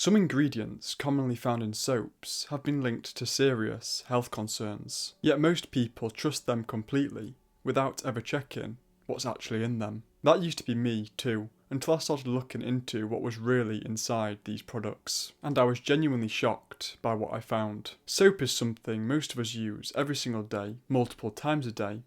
Some ingredients commonly found in soaps have been linked to serious health concerns, yet most people trust them completely without ever checking what's actually in them. That used to be me too, until I started looking into what was really inside these products, and I was genuinely shocked by what I found. Soap is something most of us use every single day, multiple times a day,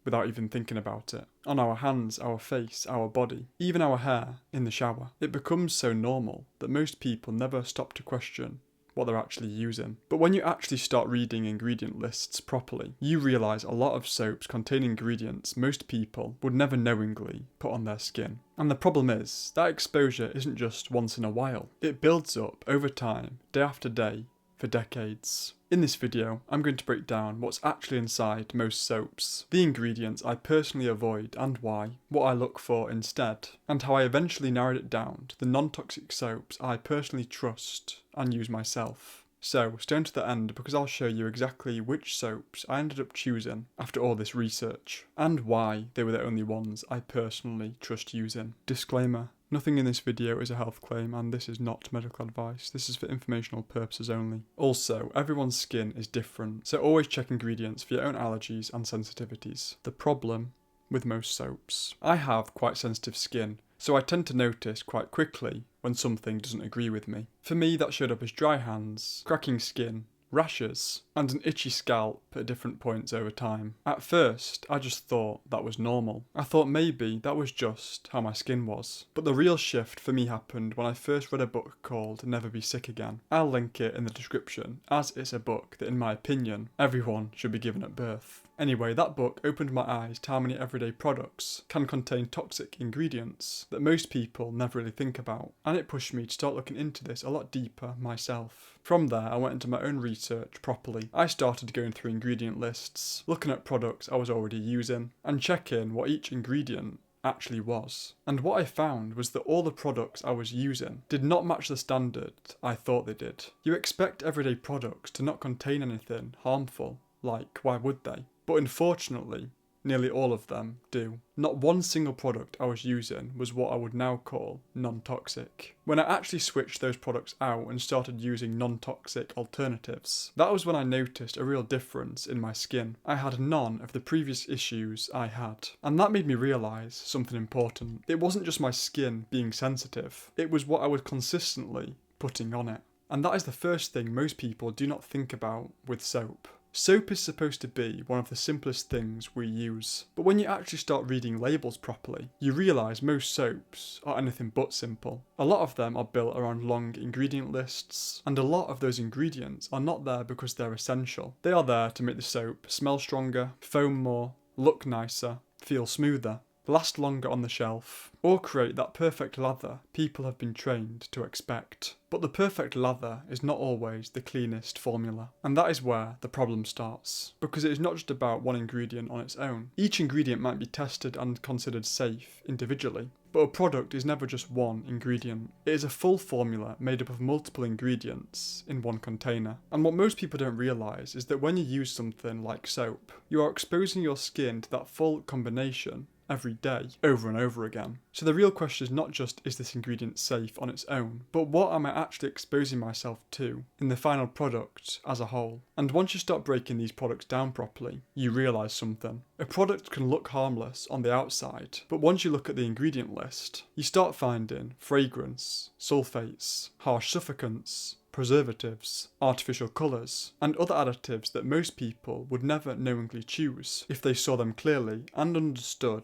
without even thinking about it. On our hands, our face, our body, even our hair, in the shower. It becomes so normal that most people never stop to question what they're actually using. But when you actually start reading ingredient lists properly, you realise a lot of soaps contain ingredients most people would never knowingly put on their skin. And the problem is, that exposure isn't just once in a while. It builds up over time, day after day, for decades. In this video, I'm going to break down what's actually inside most soaps, the ingredients I personally avoid and why, what I look for instead, and how I eventually narrowed it down to the non-toxic soaps I personally trust and use myself. So stay until the end because I'll show you exactly which soaps I ended up choosing after all this research, and why they were the only ones I personally trust using. Disclaimer. Nothing in this video is a health claim and this is not medical advice, this is for informational purposes only. Also, everyone's skin is different, so always check ingredients for your own allergies and sensitivities. The problem with most soaps. I have quite sensitive skin, so I tend to notice quite quickly when something doesn't agree with me. For me, that showed up as dry hands, cracking skin, rashes, and an itchy scalp at different points over time. At first, I just thought that was normal. I thought maybe that was just how my skin was. But the real shift for me happened when I first read a book called Never Be Sick Again. I'll link it in the description, as it's a book that in my opinion, everyone should be given at birth. Anyway, that book opened my eyes to how many everyday products can contain toxic ingredients that most people never really think about, and it pushed me to start looking into this a lot deeper myself. From there, I went into my own research properly. I started going through ingredient lists, looking at products I was already using, and checking what each ingredient actually was. And what I found was that all the products I was using did not match the standard I thought they did. You expect everyday products to not contain anything harmful, like why would they? But unfortunately, nearly all of them do. Not one single product I was using was what I would now call non-toxic. When I actually switched those products out and started using non-toxic alternatives, that was when I noticed a real difference in my skin. I had none of the previous issues I had. And that made me realise something important. It wasn't just my skin being sensitive, it was what I was consistently putting on it. And that is the first thing most people do not think about with soap. Soap is supposed to be one of the simplest things we use, but when you actually start reading labels properly, you realise most soaps are anything but simple. A lot of them are built around long ingredient lists, and a lot of those ingredients are not there because they're essential. They are there to make the soap smell stronger, foam more, look nicer, feel smoother, last longer on the shelf, or create that perfect lather people have been trained to expect. But the perfect lather is not always the cleanest formula, and that is where the problem starts, because it is not just about one ingredient on its own. Each ingredient might be tested and considered safe individually, but a product is never just one ingredient. It is a full formula made up of multiple ingredients in one container. And what most people don't realise is that when you use something like soap, you are exposing your skin to that full combination every day, over and over again. So the real question is not just, is this ingredient safe on its own, but what am I actually exposing myself to in the final product as a whole? And once you start breaking these products down properly, you realise something. A product can look harmless on the outside, but once you look at the ingredient list, you start finding fragrance, sulfates, harsh suffocants, preservatives, artificial colours, and other additives that most people would never knowingly choose if they saw them clearly and understood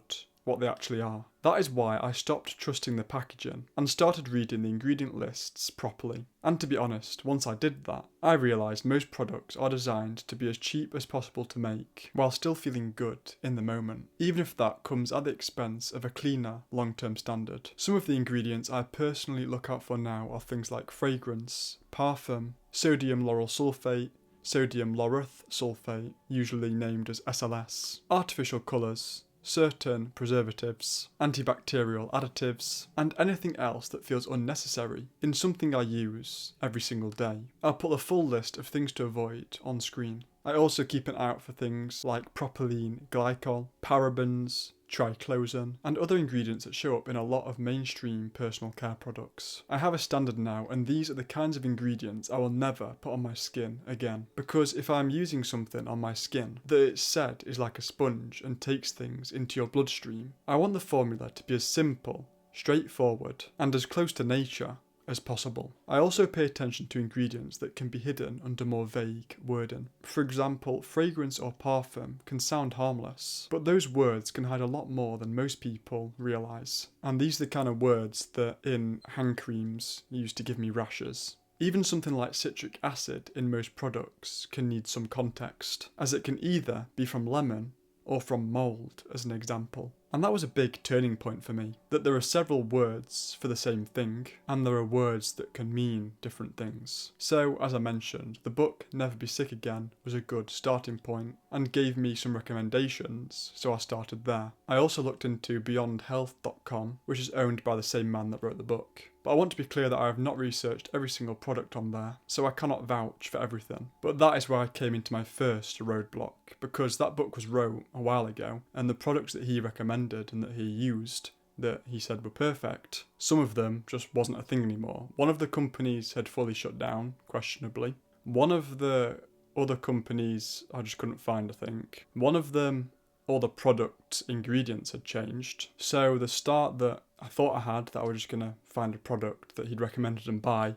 what they actually are. That is why I stopped trusting the packaging and started reading the ingredient lists properly. And to be honest, once I did that, I realised most products are designed to be as cheap as possible to make, while still feeling good in the moment, even if that comes at the expense of a cleaner long-term standard. Some of the ingredients I personally look out for now are things like fragrance, parfum, sodium lauryl sulfate, sodium laureth sulfate, usually named as SLS, artificial colours, certain preservatives, antibacterial additives, and anything else that feels unnecessary in something I use every single day. I'll put a full list of things to avoid on screen. I also keep an eye out for things like propylene glycol, parabens, triclosan, and other ingredients that show up in a lot of mainstream personal care products. I have a standard now, and these are the kinds of ingredients I will never put on my skin again. Because if I'm using something on my skin that it's said is like a sponge and takes things into your bloodstream, I want the formula to be as simple, straightforward, and as close to nature as possible. I also pay attention to ingredients that can be hidden under more vague wording. For example, fragrance or parfum can sound harmless, but those words can hide a lot more than most people realise. And these are the kind of words that in hand creams used to give me rashes. Even something like citric acid in most products can need some context, as it can either be from lemon or from mould, as an example. And that was a big turning point for me, that there are several words for the same thing, and there are words that can mean different things. So, as I mentioned, the book Never Be Sick Again was a good starting point, and gave me some recommendations, so I started there. I also looked into beyondhealth.com, which is owned by the same man that wrote the book. But I want to be clear that I have not researched every single product on there, so I cannot vouch for everything. But that is where I came into my first roadblock, because that book was wrote a while ago, and the products that he recommended and that he used, that he said were perfect, some of them just wasn't a thing anymore. One of the companies had fully shut down, questionably. One of the other companies I just couldn't find, I think. One of them, all the product ingredients had changed. So the start that I thought I had, that I was just going to find a product that he'd recommended and buy,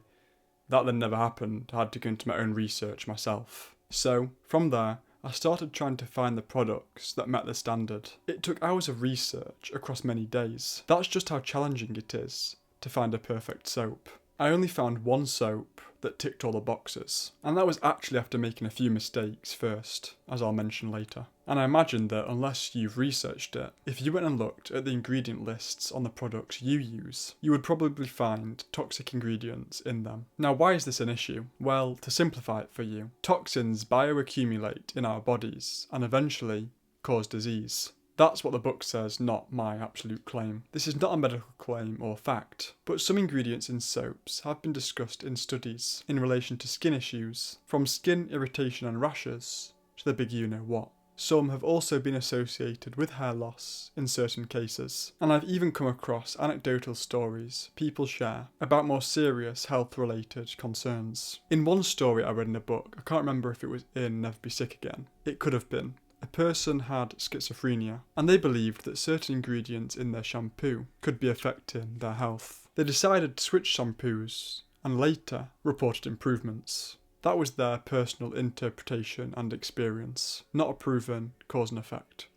that then never happened. I had to go into my own research myself. So from there, I started trying to find the products that met the standard. It took hours of research across many days. That's just how challenging it is to find a perfect soap. I only found one soap that ticked all the boxes, and that was actually after making a few mistakes first, as I'll mention later. And I imagine that unless you've researched it, if you went and looked at the ingredient lists on the products you use, you would probably find toxic ingredients in them. Now, why is this an issue? Well, to simplify it for you, toxins bioaccumulate in our bodies and eventually cause disease. That's what the book says, not my absolute claim. This is not a medical claim or fact, but some ingredients in soaps have been discussed in studies in relation to skin issues, from skin irritation and rashes to the big you-know-what. Some have also been associated with hair loss in certain cases, and I've even come across anecdotal stories people share about more serious health-related concerns. In one story I read in a book, I can't remember if it was in Never Be Sick Again, it could have been, a person had schizophrenia, and they believed that certain ingredients in their shampoo could be affecting their health. They decided to switch shampoos, and later reported improvements. That was their personal interpretation and experience, not a proven cause and effect.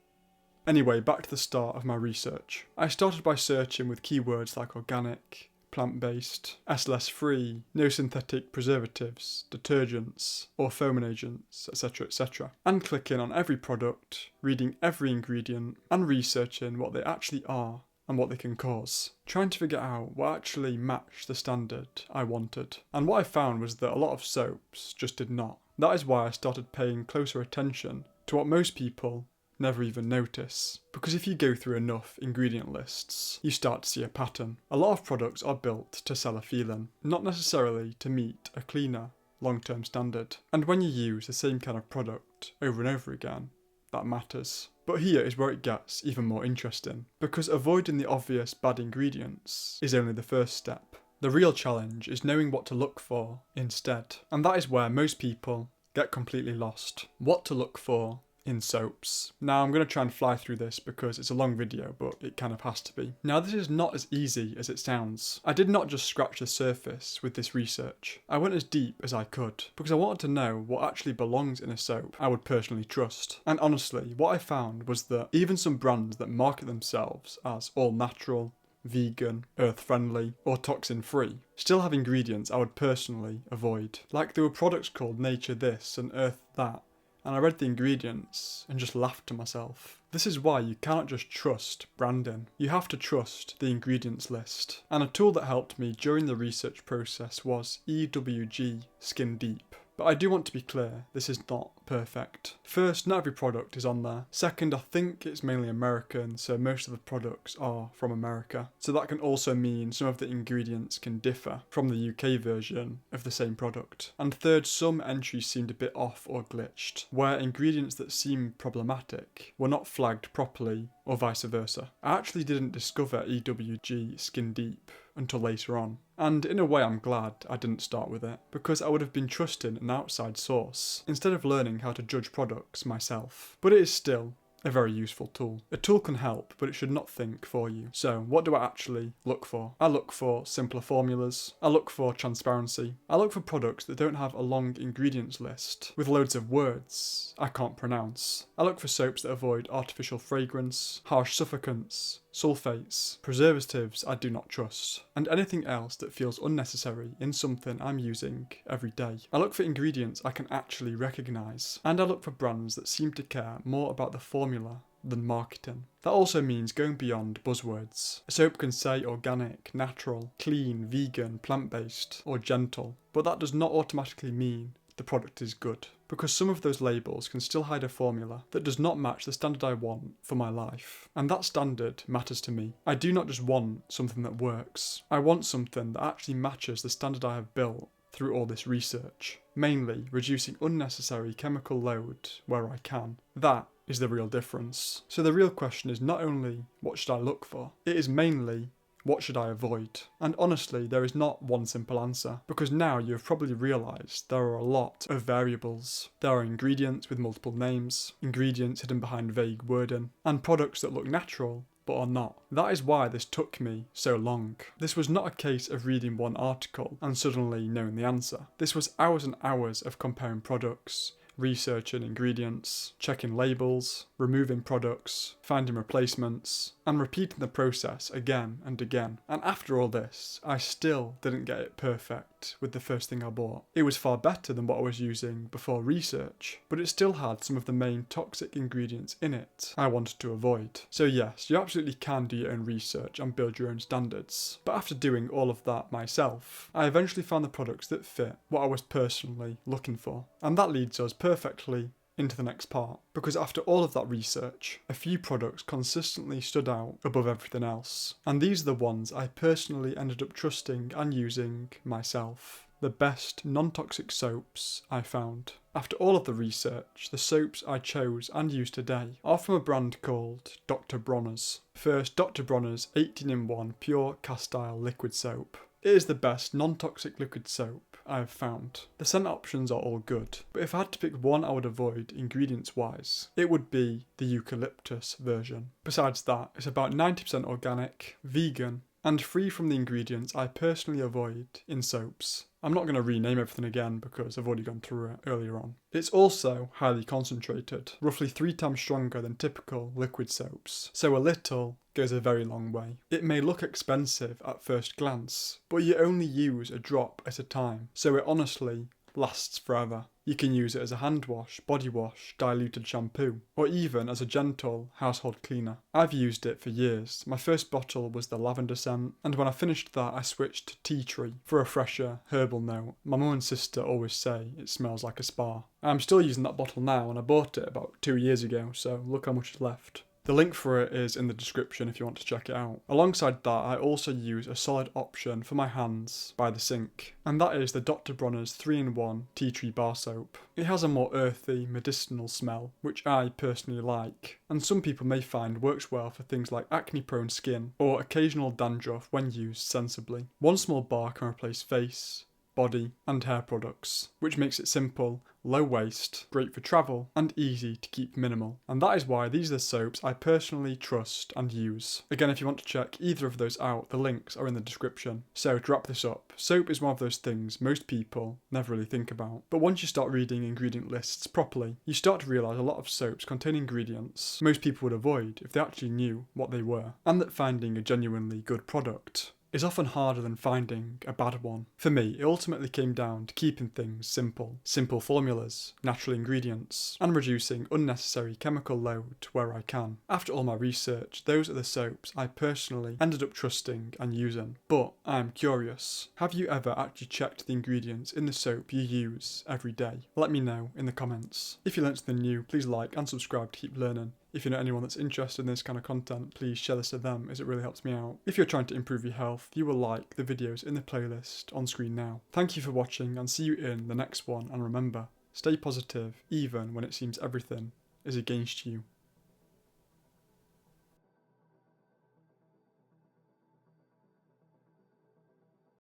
Anyway, back to the start of my research. I started by searching with keywords like organic, plant-based, SLS-free, no synthetic preservatives, detergents, or foaming agents, etc., and clicking on every product, reading every ingredient, and researching what they actually are and what they can cause, trying to figure out what actually matched the standard I wanted. And what I found was that a lot of soaps just did not. That is why I started paying closer attention to what most people never even notice. Because if you go through enough ingredient lists, you start to see a pattern. A lot of products are built to sell a feeling, not necessarily to meet a cleaner, long-term standard. And when you use the same kind of product over and over again, that matters. But here is where it gets even more interesting, because avoiding the obvious bad ingredients is only the first step. The real challenge is knowing what to look for instead, and that is where most people get completely lost. What to look for in soaps. Now I'm going to try and fly through this because it's a long video, but it kind of has to be. Now this is not as easy as it sounds. I did not just scratch the surface with this research. I went as deep as I could because I wanted to know what actually belongs in a soap I would personally trust. And honestly, what I found was that even some brands that market themselves as all natural, vegan, earth-friendly, or toxin-free still have ingredients I would personally avoid. Like there were products called Nature This and Earth That, and I read the ingredients and just laughed to myself. This is why you cannot just trust branding. You have to trust the ingredients list. And a tool that helped me during the research process was EWG Skin Deep. But I do want to be clear, this is not perfect. First, not every product is on there. Second, I think it's mainly American, so most of the products are from America. So that can also mean some of the ingredients can differ from the UK version of the same product. And third, some entries seemed a bit off or glitched, where ingredients that seemed problematic were not flagged properly, or vice versa. I actually didn't discover EWG Skin Deep until later on. And in a way I'm glad I didn't start with it, because I would have been trusting an outside source instead of learning how to judge products myself. But it is still a very useful tool. A tool can help, but it should not think for you. So what do I actually look for? I look for simpler formulas. I look for transparency. I look for products that don't have a long ingredients list with loads of words I can't pronounce. I look for soaps that avoid artificial fragrance, harsh suffocants, sulfates, preservatives I do not trust, and anything else that feels unnecessary in something I'm using every day. I look for ingredients I can actually recognise, and I look for brands that seem to care more about the formula than marketing. That also means going beyond buzzwords. A soap can say organic, natural, clean, vegan, plant-based, or gentle, but that does not automatically mean the product is good, because some of those labels can still hide a formula that does not match the standard I want for my life. And that standard matters to me. I do not just want something that works. I want something that actually matches the standard I have built through all this research, mainly reducing unnecessary chemical load where I can. That is the real difference. So the real question is not only what should I look for, it is mainly what should I avoid? And honestly, there is not one simple answer, because now you've probably realised there are a lot of variables. There are ingredients with multiple names, ingredients hidden behind vague wording, and products that look natural but are not. That is why this took me so long. This was not a case of reading one article and suddenly knowing the answer. This was hours and hours of comparing products, researching ingredients, checking labels, removing products, finding replacements, and repeating the process again and again. And after all this, I still didn't get it perfect with the first thing I bought. It was far better than what I was using before research, but it still had some of the main toxic ingredients in it I wanted to avoid. So yes, you absolutely can do your own research and build your own standards. But after doing all of that myself, I eventually found the products that fit what I was personally looking for. And that leads us perfectly into the next part, because after all of that research, a few products consistently stood out above everything else, and these are the ones I personally ended up trusting and using myself. The best non-toxic soaps I found. After all of the research, the soaps I chose and use today are from a brand called Dr. Bronner's. First, Dr. Bronner's 18-in-1 Pure Castile Liquid Soap. It is the best non-toxic liquid soap I have found. The scent options are all good, but if I had to pick one I would avoid ingredients wise, it would be the eucalyptus version. Besides that, it's about 90% organic, vegan, and free from the ingredients I personally avoid in soaps. I'm not going to rename everything again because I've already gone through it earlier on. It's also highly concentrated, roughly 3 times stronger than typical liquid soaps, so a little goes a very long way. It may look expensive at first glance, but you only use a drop at a time, so it honestly lasts forever. You can use it as a hand wash, body wash, diluted shampoo, or even as a gentle household cleaner. I've used it for years. My first bottle was the lavender scent, and when I finished that I switched to tea tree for a fresher herbal note. My mum and sister always say it smells like a spa. I'm still using that bottle now, and I bought it about 2 years ago, so look how much is left. The link for it is in the description if you want to check it out. Alongside that, I also use a solid option for my hands by the sink, and that is the Dr. Bronner's 3-in-1 Tea Tree Bar Soap. It has a more earthy, medicinal smell, which I personally like, and some people may find works well for things like acne-prone skin or occasional dandruff when used sensibly. One small bar can replace face, body, and hair products, which makes it simple, low waste, great for travel, and easy to keep minimal. And that is why these are the soaps I personally trust and use. Again, if you want to check either of those out, the links are in the description. So to wrap this up, soap is one of those things most people never really think about. But once you start reading ingredient lists properly, you start to realise a lot of soaps contain ingredients most people would avoid if they actually knew what they were, and that finding a genuinely good product is often harder than finding a bad one. For me, it ultimately came down to keeping things simple. Simple formulas, natural ingredients, and reducing unnecessary chemical load where I can. After all my research, those are the soaps I personally ended up trusting and using. But I'm curious, have you ever actually checked the ingredients in the soap you use every day? Let me know in the comments. If you learned something new, please like and subscribe to keep learning. If you know anyone that's interested in this kind of content, please share this to them as it really helps me out. If you're trying to improve your health, you will like the videos in the playlist on screen now. Thank you for watching and see you in the next one, and remember, stay positive even when it seems everything is against you.